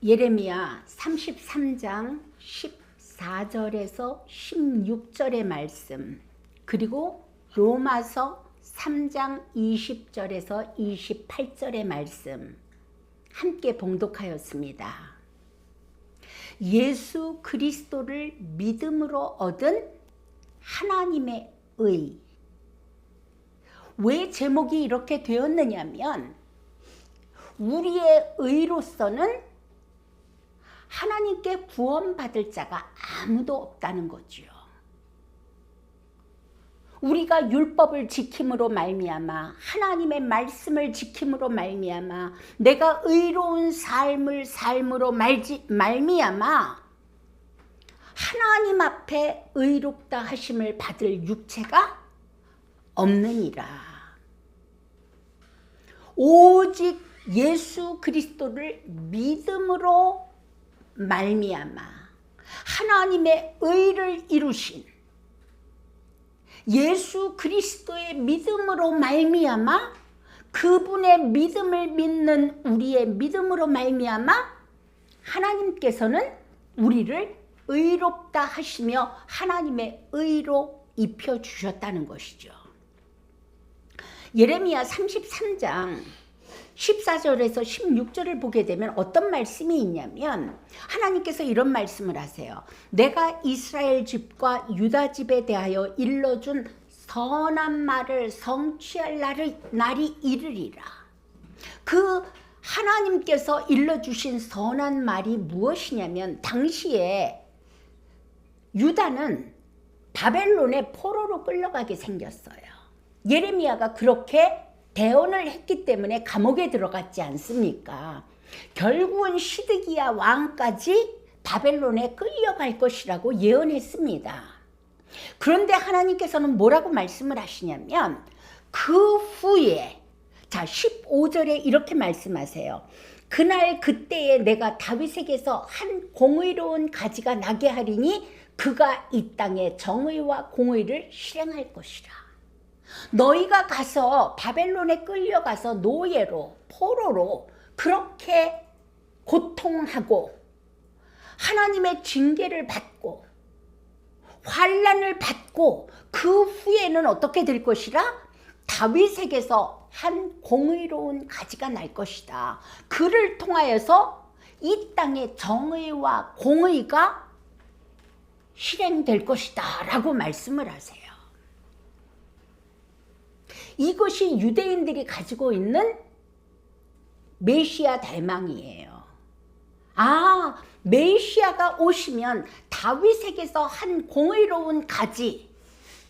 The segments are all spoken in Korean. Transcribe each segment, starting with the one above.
예레미야 33장 14절에서 16절의 말씀, 그리고 로마서 3장 20절에서 28절의 말씀 함께 봉독하였습니다. 예수 그리스도를 믿음으로 얻은 하나님의 의. 왜 제목이 이렇게 되었느냐면 우리의 의로서는 하나님께 구원받을 자가 아무도 없다는 거죠. 우리가 율법을 지킴으로 말미암아 하나님의 말씀을 지킴으로 말미암아 내가 의로운 삶으로 말미암아 하나님 앞에 의롭다 하심을 받을 육체가 없느니라. 오직 예수 그리스도를 믿음으로 말미암아 하나님의 의를 이루신 예수 그리스도의 믿음으로 말미암아 그분의 믿음을 믿는 우리의 믿음으로 말미암아 하나님께서는 우리를 의롭다 하시며 하나님의 의로 입혀주셨다는 것이죠. 예레미야 33장 14절에서 16절을 보게 되면 어떤 말씀이 있냐면 하나님께서 이런 말씀을 하세요. 내가 이스라엘 집과 유다 집에 대하여 일러준 선한 말을 성취할 날이 이르리라. 그 하나님께서 일러주신 선한 말이 무엇이냐면 당시에 유다는 바벨론의 포로로 끌려가게 생겼어요. 예레미야가 그렇게 대언을 했기 때문에 감옥에 들어갔지 않습니까? 결국은 시드기야 왕까지 바벨론에 끌려갈 것이라고 예언했습니다. 그런데 하나님께서는 뭐라고 말씀을 하시냐면 그 후에 15절에 이렇게 말씀하세요. 그날 그때에 내가 다윗에게서 한 공의로운 가지가 나게 하리니 그가 이 땅에 정의와 공의를 실행할 것이라. 너희가 가서 바벨론에 끌려가서 노예로 포로로 그렇게 고통하고 하나님의 징계를 받고 환난을 받고 그 후에는 어떻게 될 것이라? 다윗에게서 한 공의로운 가지가 날 것이다. 그를 통하여서 이 땅에 정의와 공의가 실행될 것이다 라고 말씀을 하세요. 이것이 유대인들이 가지고 있는 메시아 대망이에요. 메시아가 오시면 다윗에게서 한 공의로운 가지,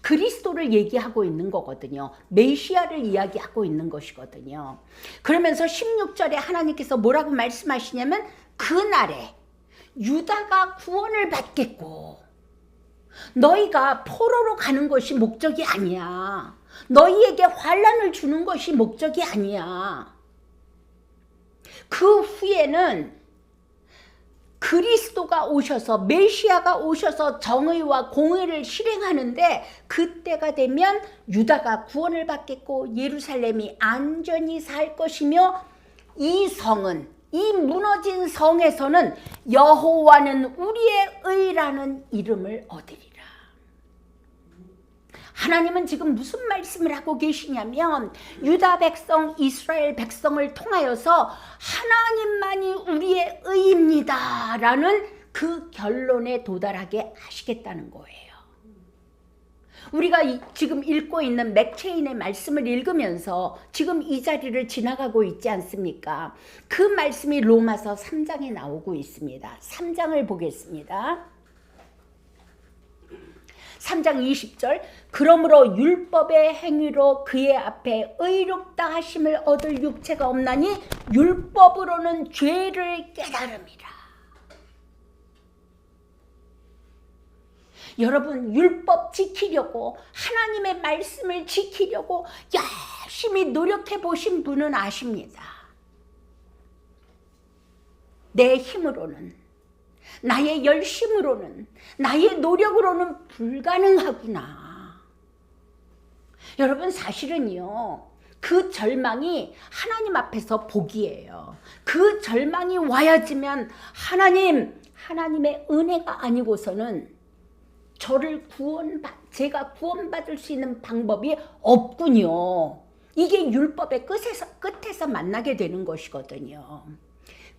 그리스도를 얘기하고 있는 거거든요. 메시아를 이야기하고 있는 것이거든요. 그러면서 16절에 하나님께서 뭐라고 말씀하시냐면 그날에 유다가 구원을 받겠고 너희가 포로로 가는 것이 목적이 아니야. 너희에게 환난을 주는 것이 목적이 아니야. 그 후에는 그리스도가 오셔서 메시아가 오셔서 정의와 공의를 실행하는데 그때가 되면 유다가 구원을 받겠고 예루살렘이 안전히 살 것이며 이 성은 이 무너진 성에서는 여호와는 우리의 의라는 이름을 얻으리라. 하나님은 지금 무슨 말씀을 하고 계시냐면 유다 백성, 이스라엘 백성을 통하여서 하나님만이 우리의 의입니다 라는 그 결론에 도달하게 하시겠다는 거예요. 우리가 지금 읽고 있는 맥체인의 말씀을 읽으면서 지금 이 자리를 지나가고 있지 않습니까? 그 말씀이 로마서 3장에 나오고 있습니다. 3장을 보겠습니다. 3장 20절 그러므로 율법의 행위로 그의 앞에 의롭다 하심을 얻을 육체가 없나니 율법으로는 죄를 깨달음이라. 여러분 율법 지키려고 하나님의 말씀을 지키려고 열심히 노력해 보신 분은 아십니다. 내 힘으로는 나의 열심으로는 나의 노력으로는 불가능하구나. 여러분 사실은요 그 절망이 하나님 앞에서 복이에요. 그 절망이 와야지만 하나님의 은혜가 아니고서는 제가 구원받을 수 있는 방법이 없군요. 이게 율법의 끝에서 만나게 되는 것이거든요.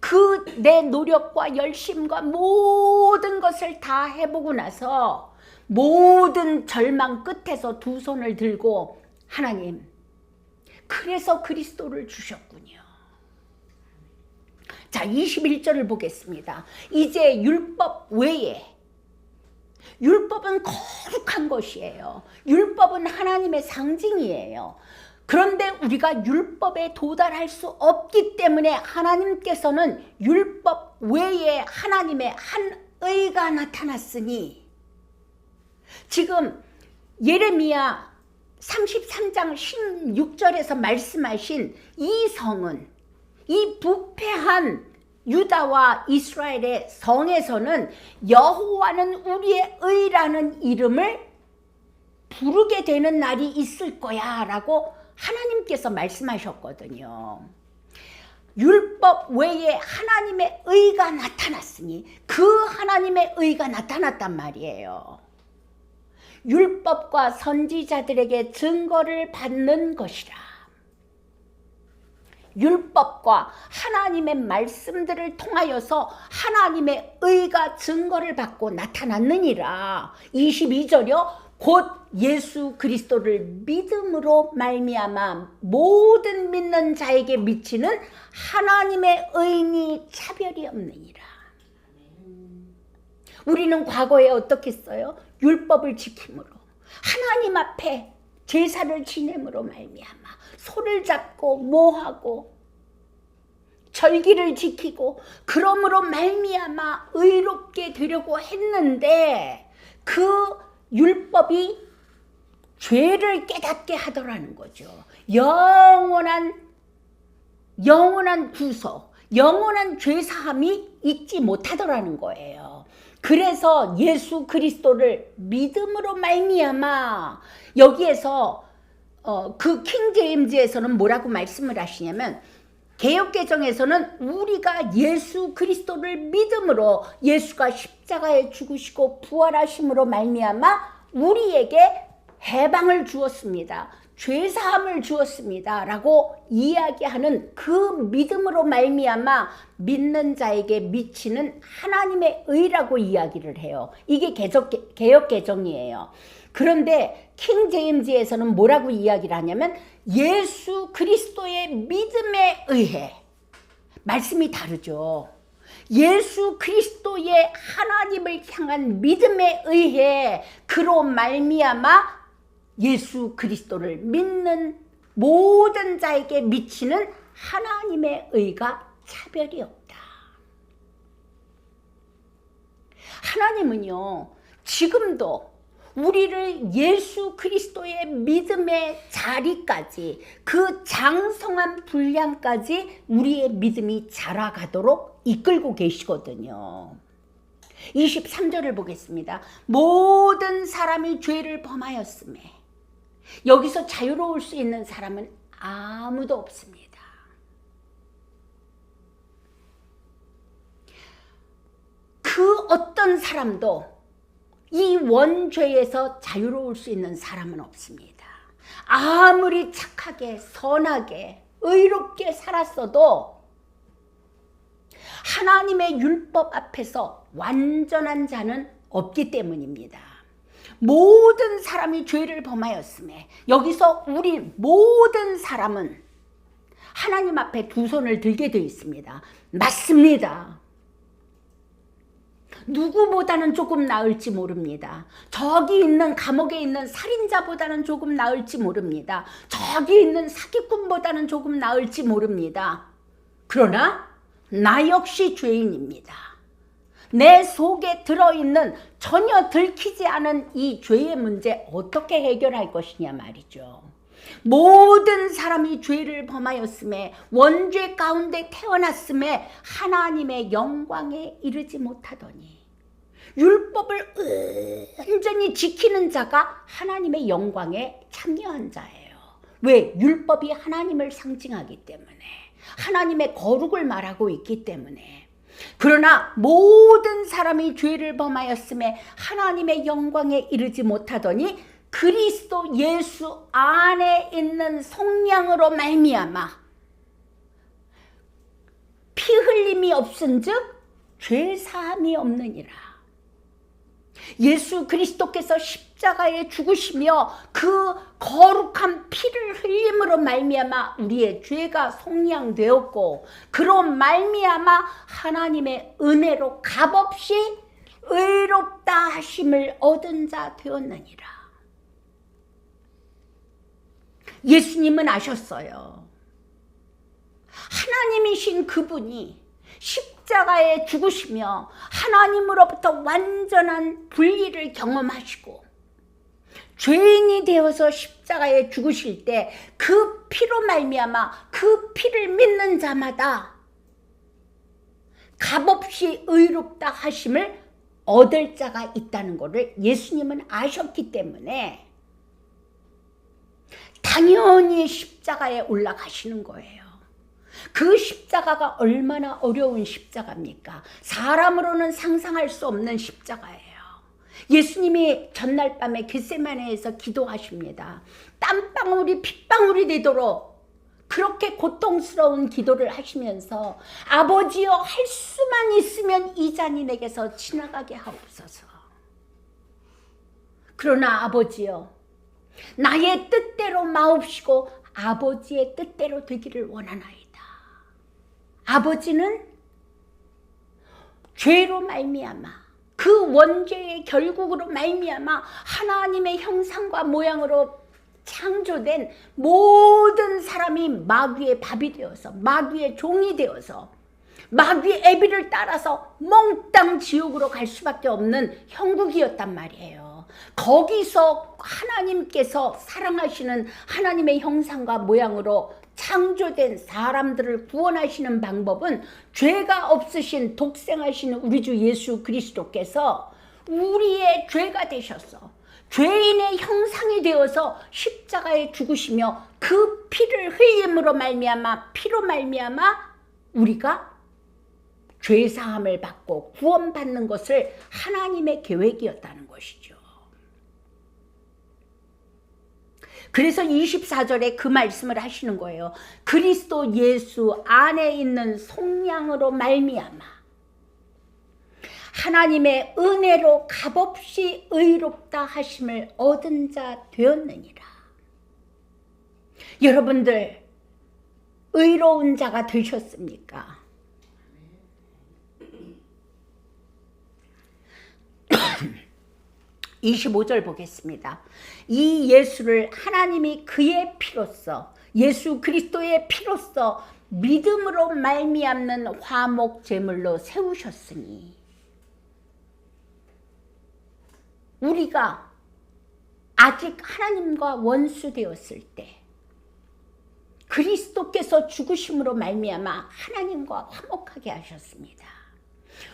그 내 노력과 열심과 모든 것을 다 해보고 나서 모든 절망 끝에서 두 손을 들고 하나님, 그래서 그리스도를 주셨군요. 자, 21절을 보겠습니다. 이제 율법 외에, 율법은 거룩한 것이에요. 율법은 하나님의 상징이에요. 그런데 우리가 율법에 도달할 수 없기 때문에 하나님께서는 율법 외에 하나님의 한 의가 나타났으니, 지금 예레미야 33장 16절에서 말씀하신 이 성은, 이 부패한 유다와 이스라엘의 성에서는 여호와는 우리의 의라는 이름을 부르게 되는 날이 있을 거야 라고 하나님께서 말씀하셨거든요. 율법 외에 하나님의 의가 나타났으니, 그 하나님의 의가 나타났단 말이에요. 율법과 선지자들에게 증거를 받는 것이라. 율법과 하나님의 말씀들을 통하여서 하나님의 의가 증거를 받고 나타났느니라. 22절이요. 곧 예수 그리스도를 믿음으로 말미암아 모든 믿는 자에게 미치는 하나님의 의인이 차별이 없느니라. 우리는 과거에 어떻게 했어요? 율법을 지킴으로, 하나님 앞에 제사를 지냄으로 말미암아 소를 잡고 뭐하고 절기를 지키고 그러므로 말미암아 의롭게 되려고 했는데, 그 율법이 죄를 깨닫게 하더라는 거죠. 영원한 구속, 영원한 죄사함이 있지 못하더라는 거예요. 그래서 예수 그리스도를 믿음으로 말미암아, 여기에서 그 킹제임즈에서는 뭐라고 말씀을 하시냐면, 개역개정에서는 우리가 예수 그리스도를 믿음으로, 예수가 십자가에 죽으시고 부활하심으로 말미암아 우리에게 해방을 주었습니다, 죄사함을 주었습니다 라고 이야기하는 그 믿음으로 말미암아 믿는 자에게 미치는 하나님의 의라고 이야기를 해요. 이게 개역개정이에요. 그런데 킹제임즈에서는 뭐라고 이야기를 하냐면, 예수 그리스도의 믿음에 의해, 말씀이 다르죠. 예수 그리스도의 하나님을 향한 믿음에 의해 그로 말미암아 예수 그리스도를 믿는 모든 자에게 미치는 하나님의 의가 차별이 없다. 하나님은요, 지금도 우리를 예수 그리스도의 믿음의 자리까지, 그 장성한 분량까지 우리의 믿음이 자라가도록 이끌고 계시거든요. 23절을 보겠습니다. 모든 사람이 죄를 범하였음에, 여기서 자유로울 수 있는 사람은 아무도 없습니다. 그 어떤 사람도 이 원죄에서 자유로울 수 있는 사람은 없습니다. 아무리 착하게 선하게 의롭게 살았어도 하나님의 율법 앞에서 완전한 자는 없기 때문입니다. 모든 사람이 죄를 범하였음에, 여기서 우리 모든 사람은 하나님 앞에 두 손을 들게 되어 있습니다. 맞습니다. 누구보다는 조금 나을지 모릅니다. 저기 있는 감옥에 있는 살인자보다는 조금 나을지 모릅니다. 저기 있는 사기꾼보다는 조금 나을지 모릅니다. 그러나 나 역시 죄인입니다. 내 속에 들어있는 전혀 들키지 않은 이 죄의 문제 어떻게 해결할 것이냐 말이죠. 모든 사람이 죄를 범하였음에, 원죄 가운데 태어났음에 하나님의 영광에 이르지 못하더니, 율법을 온전히 지키는 자가 하나님의 영광에 참여한 자예요. 왜? 율법이 하나님을 상징하기 때문에, 하나님의 거룩을 말하고 있기 때문에. 그러나 모든 사람이 죄를 범하였음에 하나님의 영광에 이르지 못하더니 그리스도 예수 안에 있는 성령으로 말미암아 피 흘림이 없은즉 죄 사함이 없느니라. 예수 그리스도께서 십자가에 죽으시며 그 거룩한 피를 흘림으로 말미암아 우리의 죄가 속량되었고, 그로 말미암아 하나님의 은혜로 값없이 의롭다 하심을 얻은 자 되었느니라. 예수님은 아셨어요. 하나님이신 그분이 십자가에 죽으시며 하나님으로부터 완전한 분리를 경험하시고 죄인이 되어서 십자가에 죽으실 때 그 피로 말미암아 그 피를 믿는 자마다 값없이 의롭다 하심을 얻을 자가 있다는 것을 예수님은 아셨기 때문에 당연히 십자가에 올라가시는 거예요. 그 십자가가 얼마나 어려운 십자가입니까? 사람으로는 상상할 수 없는 십자가예요. 예수님이 전날 밤에 겟세마네에서 기도하십니다. 땀방울이 핏방울이 되도록 그렇게 고통스러운 기도를 하시면서 아버지여, 할 수만 있으면 이 잔이 내게서 지나가게 하옵소서. 그러나 아버지여, 나의 뜻대로 마옵시고 아버지의 뜻대로 되기를 원하나이다. 아버지는 죄로 말미암아 그 원죄의 결국으로 말미암아 하나님의 형상과 모양으로 창조된 모든 사람이 마귀의 밥이 되어서, 마귀의 종이 되어서, 마귀의 애비를 따라서 몽땅 지옥으로 갈 수밖에 없는 형국이었단 말이에요. 거기서 하나님께서 사랑하시는 하나님의 형상과 모양으로 창조된 사람들을 구원하시는 방법은 죄가 없으신 독생하신 우리 주 예수 그리스도께서 우리의 죄가 되셔서 죄인의 형상이 되어서 십자가에 죽으시며 그 피를 흘림으로 말미암아, 피로 말미암아 우리가 죄사함을 받고 구원받는 것을 하나님의 계획이었다는 것이죠. 그래서 24절에 그 말씀을 하시는 거예요. 그리스도 예수 안에 있는 속량으로 말미암아 하나님의 은혜로 값없이 의롭다 하심을 얻은 자 되었느니라. 여러분들 의로운 자가 되셨습니까? 25절 보겠습니다. 이 예수를 하나님이 그의 피로써, 예수 그리스도의 피로써 믿음으로 말미암는 화목 제물로 세우셨으니, 우리가 아직 하나님과 원수 되었을 때 그리스도께서 죽으심으로 말미암아 하나님과 화목하게 하셨습니다.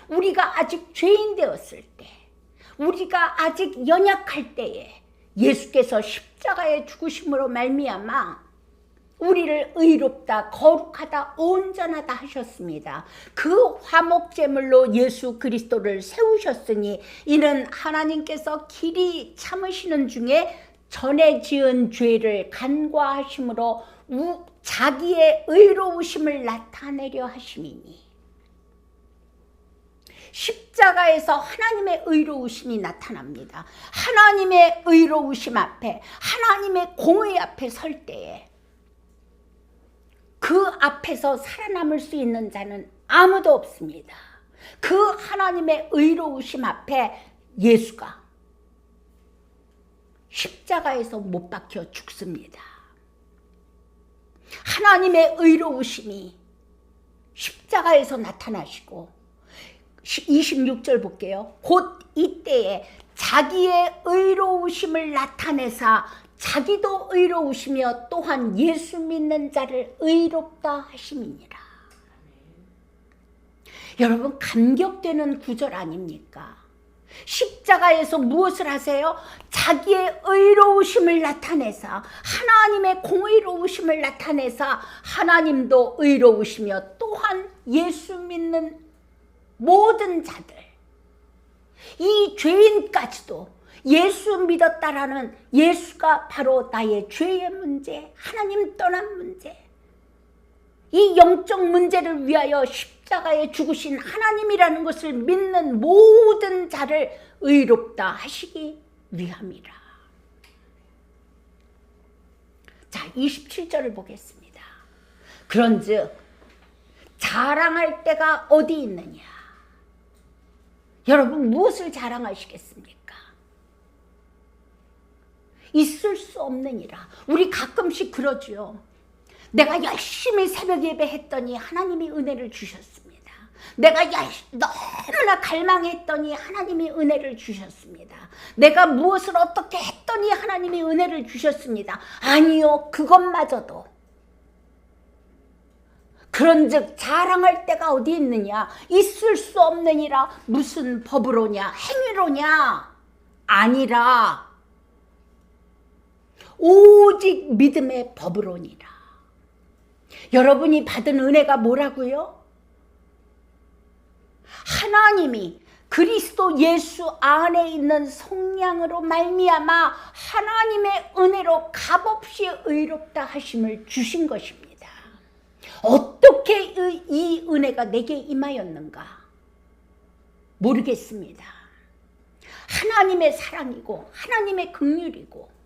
우리가 아직 죄인 되었을 때, 우리가 아직 연약할 때에 예수께서 십자가에 죽으심으로 말미암아 우리를 의롭다, 거룩하다, 온전하다 하셨습니다. 그 화목제물로 예수 그리스도를 세우셨으니 이는 하나님께서 길이 참으시는 중에 전에 지은 죄를 간과하심으로 자기의 의로우심을 나타내려 하심이니, 십자가에서 하나님의 의로우심이 나타납니다. 하나님의 의로우심 앞에, 하나님의 공의 앞에 설 때에 그 앞에서 살아남을 수 있는 자는 아무도 없습니다. 그 하나님의 의로우심 앞에 예수가 십자가에서 못 박혀 죽습니다. 하나님의 의로우심이 십자가에서 나타나시고, 26절 볼게요. 곧 이때에 자기의 의로우심을 나타내사 자기도 의로우시며 또한 예수 믿는 자를 의롭다 하심이니라. 여러분, 감격되는 구절 아닙니까? 십자가에서 무엇을 하세요? 자기의 의로우심을 나타내사 하나님의 공의로우심을 나타내사 하나님도 의로우시며 또한 예수 믿는 모든 자들, 이 죄인까지도 예수 믿었다라는 예수가 바로 나의 죄의 문제, 하나님 떠난 문제, 이 영적 문제를 위하여 십자가에 죽으신 하나님이라는 것을 믿는 모든 자를 의롭다 하시기 위함이라. 자, 27절을 보겠습니다. 그런즉 자랑할 때가 어디 있느냐? 여러분, 무엇을 자랑하시겠습니까? 있을 수 없느니라. 우리 가끔씩 그러죠. 내가 열심히 새벽 예배했더니 하나님이 은혜를 주셨습니다. 내가 너무나 갈망했더니 하나님이 은혜를 주셨습니다. 내가 무엇을 어떻게 했더니 하나님이 은혜를 주셨습니다. 아니요, 그것마저도. 그런즉 자랑할 때가 어디 있느냐? 있을 수 없느니라. 무슨 법으로냐? 행위로냐? 아니라 오직 믿음의 법으로니라. 여러분이 받은 은혜가 뭐라고요? 하나님이 그리스도 예수 안에 있는 성령으로 말미암아 하나님의 은혜로 값없이 의롭다 하심을 주신 것입니다. 어떻게 이 은혜가 내게 임하였는가? 모르겠습니다. 하나님의 사랑이고 하나님의 긍휼이고,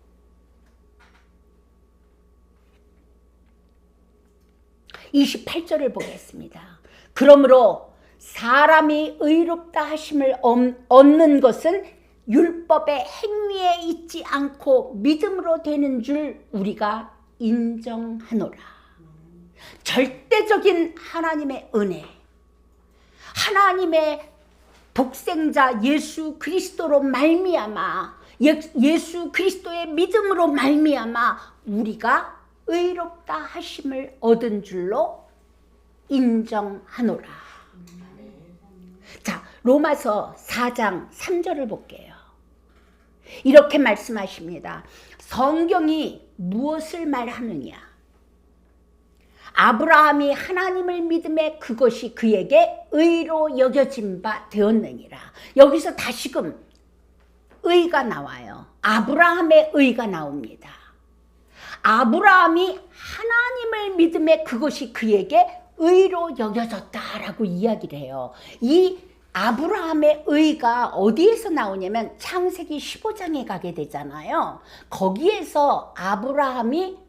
28절을 보겠습니다. 그러므로 사람이 의롭다 하심을 얻는 것은 율법의 행위에 있지 않고 믿음으로 되는 줄 우리가 인정하노라. 절대적인 하나님의 은혜, 하나님의 독생자 예수 그리스도로 말미암아, 예수 그리스도의 믿음으로 말미암아 우리가 의롭다 하심을 얻은 줄로 인정하노라. 자, 로마서 4장 3절을 볼게요. 이렇게 말씀하십니다. 성경이 무엇을 말하느냐? 아브라함이 하나님을 믿음에 그것이 그에게 의로 여겨진 바 되었느니라. 여기서 다시금 의가 나와요. 아브라함의 의가 나옵니다. 아브라함이 하나님을 믿음에 그것이 그에게 의로 여겨졌다라고 이야기를 해요. 이 아브라함의 의가 어디에서 나오냐면 창세기 15장에 가게 되잖아요. 거기에서 아브라함이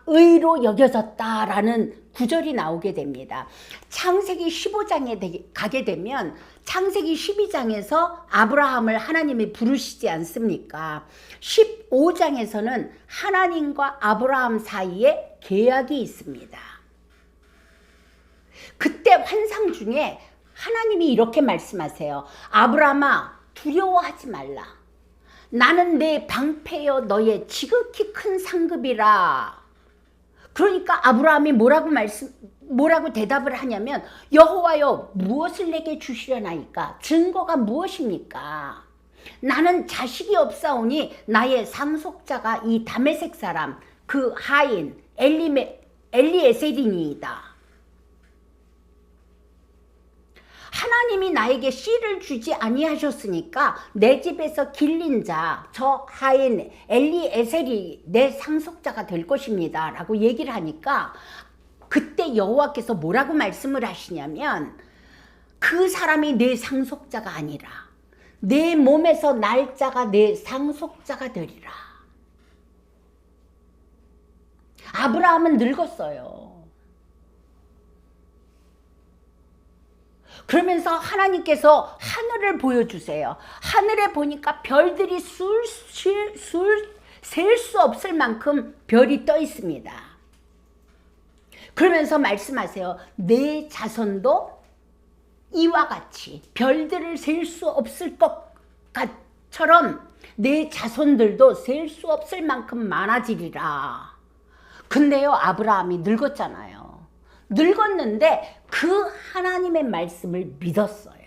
의로 여겨졌다라는 구절이 나오게 됩니다. 창세기 15장에 가게 되면 창세기 12장에서 아브라함을 하나님이 부르시지 않습니까? 15장에서는 하나님과 아브라함 사이에 계약이 있습니다. 그때 환상 중에 하나님이 이렇게 말씀하세요. 아브라함아, 두려워하지 말라. 나는 내 방패여 너의 지극히 큰 상급이라. 그러니까 아브라함이 뭐라고 대답을 하냐면, 여호와여 무엇을 내게 주시려나이까? 증거가 무엇입니까? 나는 자식이 없사오니 나의 상속자가 이 다메섹 사람 그 하인 엘리에셀이니이다. 하나님이 나에게 씨를 주지 아니하셨으니까 내 집에서 길린 자 저 하인 엘리에셀이 내 상속자가 될 것입니다 라고 얘기를 하니까, 그때 여호와께서 뭐라고 말씀을 하시냐면, 그 사람이 내 상속자가 아니라 내 몸에서 날 자가 내 상속자가 되리라. 아브라함은 늙었어요. 그러면서 하나님께서 하늘을 보여주세요. 하늘에 보니까 별들이 셀 수 없을 만큼 별이 떠 있습니다. 그러면서 말씀하세요. 내 자손도 이와 같이 별들을 셀 수 없을 것처럼 내 자손들도 셀 수 없을 만큼 많아지리라. 근데요, 아브라함이 늙었잖아요. 늙었는데 그 하나님의 말씀을 믿었어요.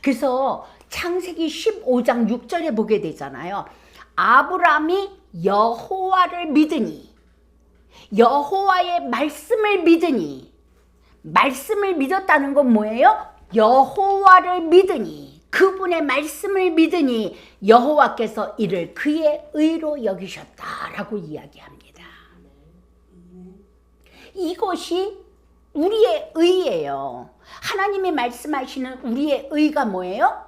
그래서 창세기 15장 6절에 보게 되잖아요. 아브라함이 여호와를 믿으니, 여호와의 말씀을 믿으니, 말씀을 믿었다는 건 뭐예요? 여호와를 믿으니, 그분의 말씀을 믿으니 여호와께서 이를 그의 의로 여기셨다라고 이야기합니다. 이것이 우리의 의예요. 하나님이 말씀하시는 우리의 의가 뭐예요?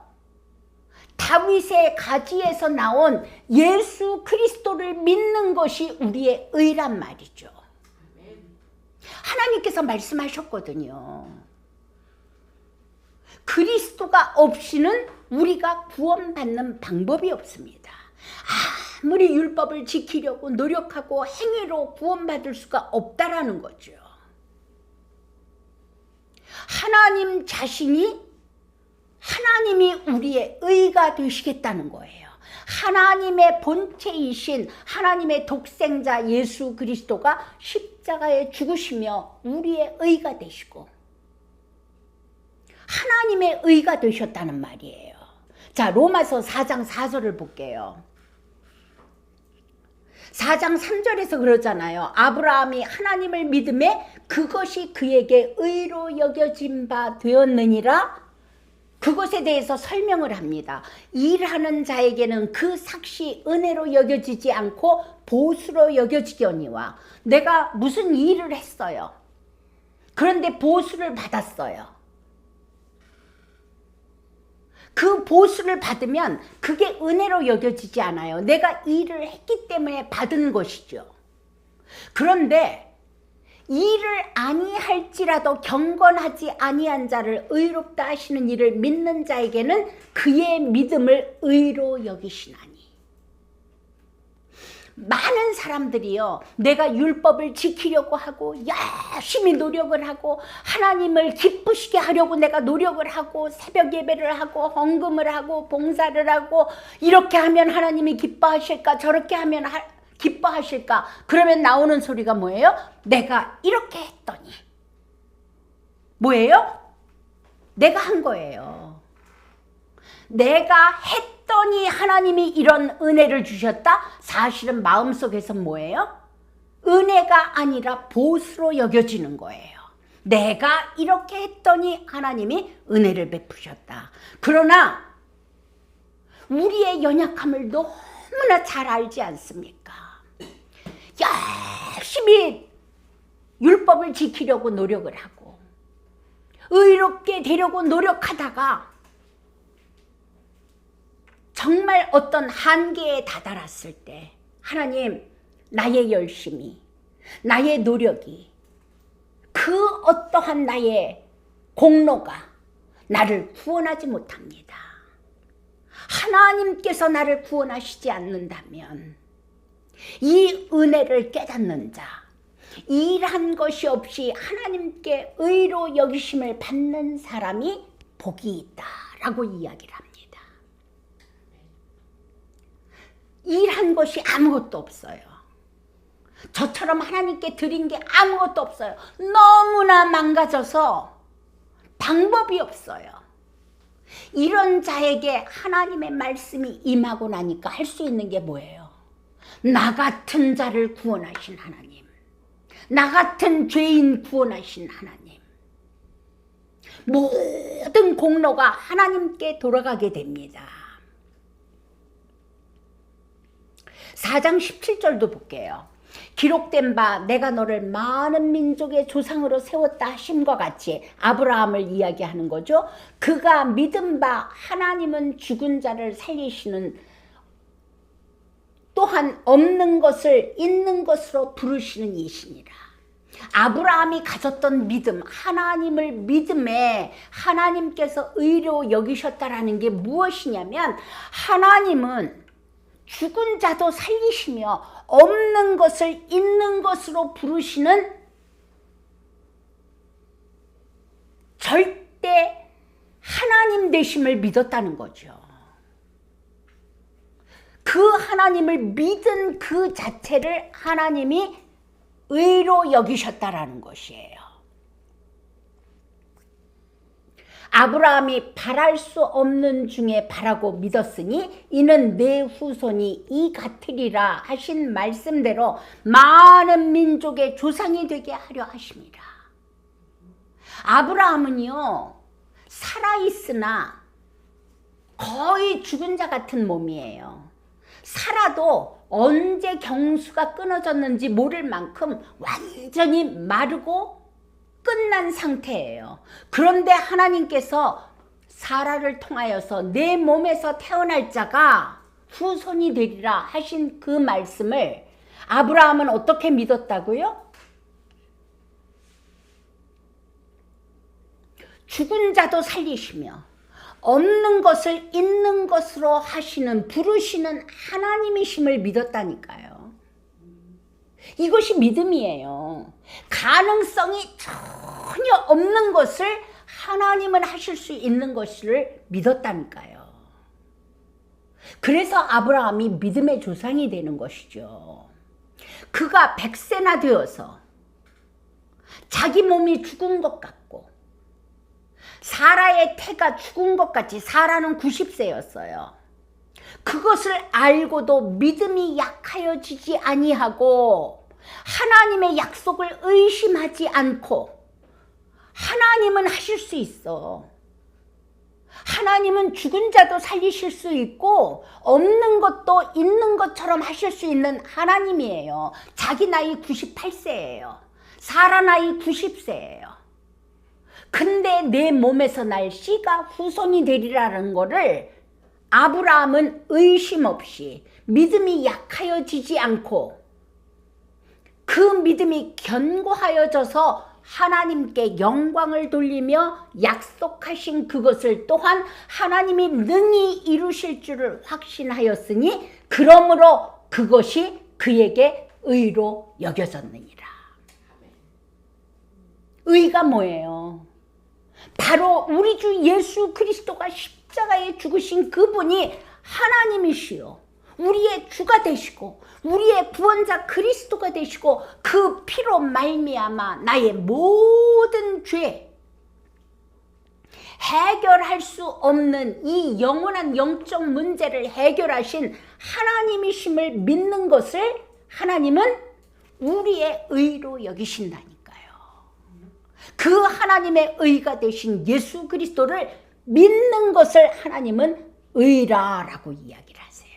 다윗의 가지에서 나온 예수 그리스도를 믿는 것이 우리의 의란 말이죠. 하나님께서 말씀하셨거든요. 그리스도가 없이는 우리가 구원받는 방법이 없습니다. 아무리 율법을 지키려고 노력하고 행위로 구원받을 수가 없다라는 거죠. 하나님 자신이, 하나님이 우리의 의가 되시겠다는 거예요. 하나님의 본체이신 하나님의 독생자 예수 그리스도가 십자가에 죽으시며 우리의 의가 되시고 하나님의 의가 되셨다는 말이에요. 자, 로마서 4장 4절을 볼게요. 4장 3절에서 그러잖아요. 아브라함이 하나님을 믿음에 그것이 그에게 의로 여겨진 바 되었느니라. 그것에 대해서 설명을 합니다. 일하는 자에게는 그 삭시 은혜로 여겨지지 않고 보수로 여겨지거니와. 내가 무슨 일을 했어요. 그런데 보수를 받았어요. 그 보수를 받으면 그게 은혜로 여겨지지 않아요. 내가 일을 했기 때문에 받은 것이죠. 그런데 일을 아니할지라도 경건하지 아니한 자를 의롭다 하시는 이를 믿는 자에게는 그의 믿음을 의로 여기시나니. 많은 사람들이요, 내가 율법을 지키려고 하고 열심히 노력을 하고 하나님을 기쁘시게 하려고 내가 노력을 하고 새벽 예배를 하고 헌금을 하고 봉사를 하고 이렇게 하면 하나님이 기뻐하실까, 저렇게 하면 기뻐하실까. 그러면 나오는 소리가 뭐예요? 내가 이렇게 했더니. 뭐예요? 내가 한 거예요. 내가 했더니 하나님이 이런 은혜를 주셨다? 사실은 마음속에서 뭐예요? 은혜가 아니라 보수로 여겨지는 거예요. 내가 이렇게 했더니 하나님이 은혜를 베푸셨다. 그러나 우리의 연약함을 너무나 잘 알지 않습니까? 열심히 율법을 지키려고 노력을 하고 의롭게 되려고 노력하다가 정말 어떤 한계에 다다랐을 때 하나님, 나의 열심이, 나의 노력이, 그 어떠한 나의 공로가 나를 구원하지 못합니다. 하나님께서 나를 구원하시지 않는다면 이 은혜를 깨닫는 자, 일한 것이 없이 하나님께 의로 여기심을 받는 사람이 복이 있다라고 이야기를 합니다. 일한 것이 아무것도 없어요. 저처럼 하나님께 드린 게 아무것도 없어요. 너무나 망가져서 방법이 없어요. 이런 자에게 하나님의 말씀이 임하고 나니까 할 수 있는 게 뭐예요? 나 같은 자를 구원하신 하나님, 나 같은 죄인 구원하신 하나님, 모든 공로가 하나님께 돌아가게 됩니다. 4장 17절도 볼게요. 기록된 바 내가 너를 많은 민족의 조상으로 세웠다 하심과 같이 아브라함을 이야기하는 거죠. 그가 믿은 바 하나님은 죽은 자를 살리시는, 또한 없는 것을 있는 것으로 부르시는 이시니라. 아브라함이 가졌던 믿음, 하나님을 믿음에 하나님께서 의로 여기셨다라는 게 무엇이냐면, 하나님은 죽은 자도 살리시며 없는 것을 있는 것으로 부르시는 절대 하나님 되심을 믿었다는 거죠. 그 하나님을 믿은 그 자체를 하나님이 의로 여기셨다라는 것이에요. 아브라함이 바랄 수 없는 중에 바라고 믿었으니 이는 내 후손이 이 같으리라 하신 말씀대로 많은 민족의 조상이 되게 하려 하십니다. 아브라함은요, 살아있으나 거의 죽은 자 같은 몸이에요. 살아도 언제 경수가 끊어졌는지 모를 만큼 완전히 마르고 끝난 상태예요. 그런데 하나님께서 사라를 통하여서 내 몸에서 태어날 자가 후손이 되리라 하신 그 말씀을 아브라함은 어떻게 믿었다고요? 죽은 자도 살리시며 없는 것을 있는 것으로 하시는, 부르시는 하나님이심을 믿었다니까요. 이것이 믿음이에요. 가능성이 전혀 없는 것을 하나님은 하실 수 있는 것을 믿었다니까요. 그래서 아브라함이 믿음의 조상이 되는 것이죠. 그가 100세나 되어서 자기 몸이 죽은 것 같고 사라의 태가 죽은 것 같이, 사라는 90세였어요. 그것을 알고도 믿음이 약하여지지 아니하고 하나님의 약속을 의심하지 않고, 하나님은 하실 수 있어. 하나님은 죽은 자도 살리실 수 있고 없는 것도 있는 것처럼 하실 수 있는 하나님이에요. 자기 나이 98세예요. 사라 나이 90세예요. 근데 내 몸에서 날 씨가 후손이 되리라는 거를 아브라함은 의심 없이, 믿음이 약하여지지 않고 그 믿음이 견고하여져서 하나님께 영광을 돌리며 약속하신 그것을 또한 하나님이 능히 이루실 줄을 확신하였으니 그러므로 그것이 그에게 의로 여겨졌느니라. 의가 뭐예요? 바로 우리 주 예수 그리스도가 십자가에 죽으신 그분이 하나님이시요, 우리의 주가 되시고 우리의 구원자 그리스도가 되시고 그 피로 말미암아 나의 모든 죄, 해결할 수 없는 이 영원한 영적 문제를 해결하신 하나님이심을 믿는 것을 하나님은 우리의 의로 여기신다니까요. 그 하나님의 의가 되신 예수 그리스도를 믿는 것을 하나님은 의라라고 이야기를 하세요.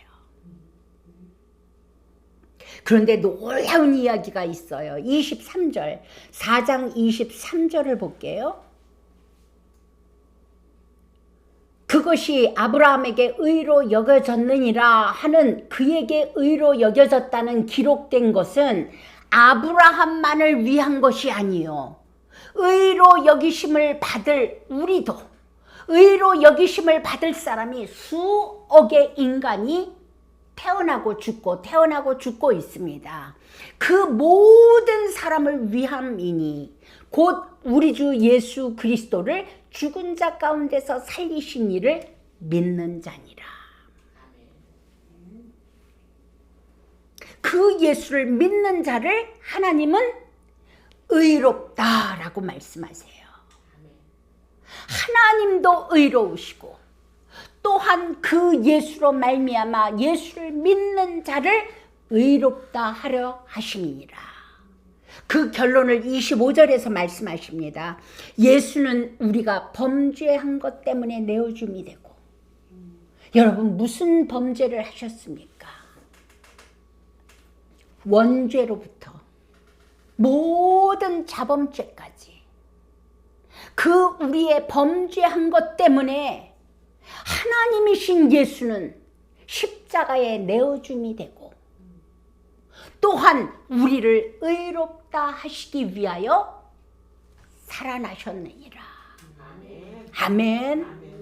그런데 놀라운 이야기가 있어요. 23절, 4장 23절을 볼게요. 그것이 아브라함에게 의로 여겨졌느니라 하는, 그에게 의로 여겨졌다는 기록된 것은 아브라함만을 위한 것이 아니요, 의로 여기심을 받을 우리도, 의로 여기심을 받을 사람이 수억의 인간이 태어나고 죽고 있습니다. 그 모든 사람을 위함이니 곧 우리 주 예수 그리스도를 죽은 자 가운데서 살리신 이를 믿는 자니라. 그 예수를 믿는 자를 하나님은 의롭다라고 말씀하세요. 하나님도 의로우시고 또한 그 예수로 말미암아 예수를 믿는 자를 의롭다 하려 하심이니라. 그 결론을 25절에서 말씀하십니다. 예수는 우리가 범죄한 것 때문에 내어줌이 되고, 여러분 무슨 범죄를 하셨습니까? 원죄로부터 모든 자범죄까지 그 우리의 범죄한 것 때문에 하나님이신 예수는 십자가에 내어줌이 되고 또한 우리를 의롭다 하시기 위하여 살아나셨느니라. 아멘.